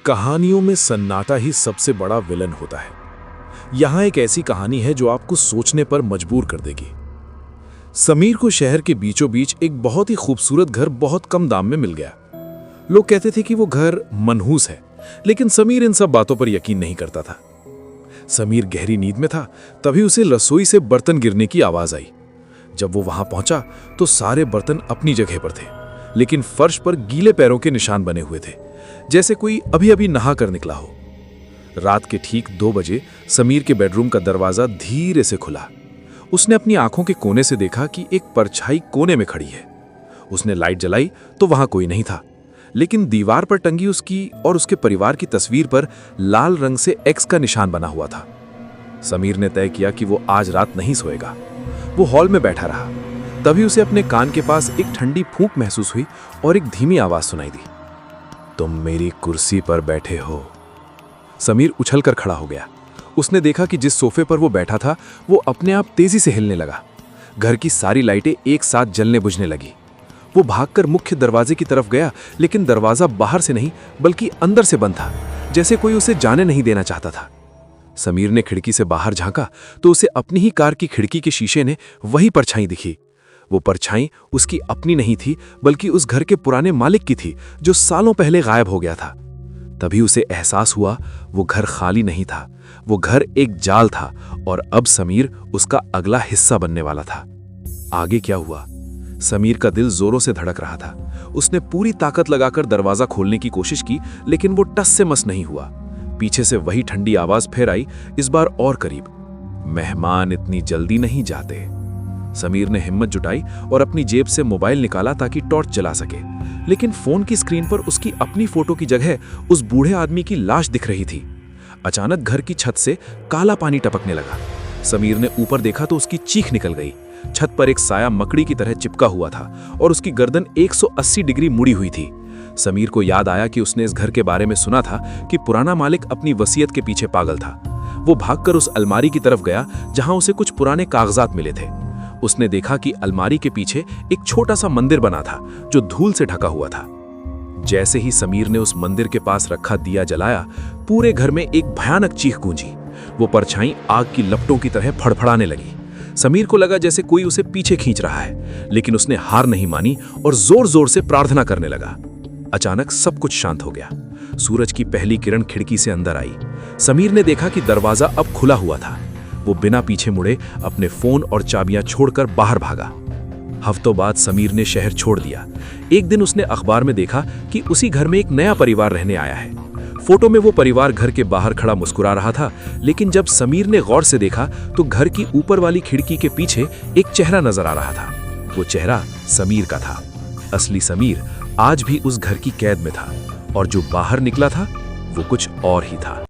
कहानियों में सन्नाटा ही सबसे बड़ा विलन होता है। यहां एक ऐसी कहानी है जो आपको सोचने पर मजबूर कर देगी। समीर को शहर के बीचों बीच एक बहुत ही खूबसूरत घर बहुत कम दाम में मिल गया। लोग कहते थे कि वो घर मनहूस है, लेकिन समीर इन सब बातों पर यकीन नहीं करता था। समीर गहरी नींद में था, तभी उसे रसोई से बर्तन गिरने की आवाज आई। जब वो वहां पहुंचा तो सारे बर्तन अपनी जगह पर थे, लेकिन फर्श पर गीले पैरों के निशान बने हुए थे, जैसे कोई अभी अभी नहा कर निकला हो। रात के ठीक 2 बजे समीर के बेडरूम का दरवाजा धीरे से खुला। उसने अपनी आंखों के कोने से देखा कि एक परछाई कोने में खड़ी है। उसने लाइट जलाई तो वहां कोई नहीं था, लेकिन दीवार पर टंगी उसकी और उसके परिवार की तस्वीर पर लाल रंग से एक्स का निशान बना हुआ था। समीर ने तय किया कि वो आज रात नहीं सोएगा। वो हॉल में बैठा रहा, तभी उसे अपने कान के पास एक ठंडी फूंक महसूस हुई और एक धीमी आवाज सुनाई दी। तुम मेरी कुर्सी पर बैठे हो। समीर उछलकर खड़ा हो गया। उसने देखा कि जिस सोफे पर वो बैठा था वो अपने आप तेजी से हिलने लगा। घर की सारी लाइटें एक साथ जलने बुझने लगी। वो भागकर मुख्य दरवाजे की तरफ गया, लेकिन दरवाजा बाहर से नहीं बल्कि अंदर से बंद था, जैसे कोई उसे जाने नहीं देना चाहता था। समीर ने खिड़की से बाहर झांका तो उसे अपनी ही कार की खिड़की के शीशे ने वही परछाई दिखी। वो परछाई उसकी अपनी नहीं थी, बल्कि उस घर के पुराने मालिक की थी, जो सालों पहले गायब हो गया था। तभी उसे एहसास हुआ वो घर खाली नहीं था, वो घर एक जाल था और अब समीर उसका अगला हिस्सा बनने वाला था। आगे क्या हुआ? समीर का दिल जोरों से धड़क रहा था। उसने पूरी ताकत लगाकर दरवाजा खोलने की कोशिश की, लेकिन वो टस से मस नहीं हुआ। पीछे से वही ठंडी आवाज फिर आई, इस बार और करीब। मेहमान इतनी जल्दी नहीं जाते। समीर ने हिम्मत जुटाई और अपनी जेब से मोबाइल निकाला ताकि टॉर्च जला सके, लेकिन फोन की स्क्रीन पर उसकी अपनी फोटो की जगह उस बूढ़े आदमी की लाश दिख रही थी। अचानक घर की छत से काला पानी टपकने लगा। समीर ने ऊपर देखा तो उसकी चीख निकल गई। छत पर एक साया मकड़ी की तरह चिपका हुआ था और उसकी गर्दन 180 डिग्री मुड़ी हुई थी। समीर को याद आया कि उसने इस घर के बारे में सुना था कि पुराना मालिक अपनी वसीयत के पीछे पागल था। वो भागकर उस अलमारी की तरफ गया जहां उसे कुछ पुराने कागजात मिले थे। उसने देखा कि अलमारी के पीछे एक छोटा सा मंदिर बना था जो धूल से ढका हुआ था। जैसे ही समीर ने उस मंदिर के पास रखा दिया जलाया, पूरे घर में एक भयानक चीख गूंजी। वो परछाई आग की लपटों की तरह फड़फड़ाने लगी। समीर को लगा जैसे कोई उसे पीछे खींच रहा है, लेकिन उसने हार नहीं मानी और जोर जोर से प्रार्थना करने लगा। अचानक सब कुछ शांत हो गया। सूरज की पहली किरण खिड़की से अंदर आई। समीर ने देखा कि दरवाजा अब खुला हुआ था। वो बिना पीछे मुड़े अपने फोन और चाबियां छोड़कर बाहर भागा। हफ्तों बाद समीर ने शहर छोड़ दिया। एक दिन उसने अखबार में देखा कि उसी घर में एक नया परिवार रहने आया है। फोटो में वो परिवार घर के बाहर खड़ा मुस्कुरा रहा था, लेकिन जब समीर ने गौर से देखा तो घर की ऊपर वाली खिड़की के पीछे एक चेहरा नजर आ रहा था। वो चेहरा समीर का था। असली समीर आज भी उस घर की कैद में था, और जो बाहर निकला था वो कुछ और ही था।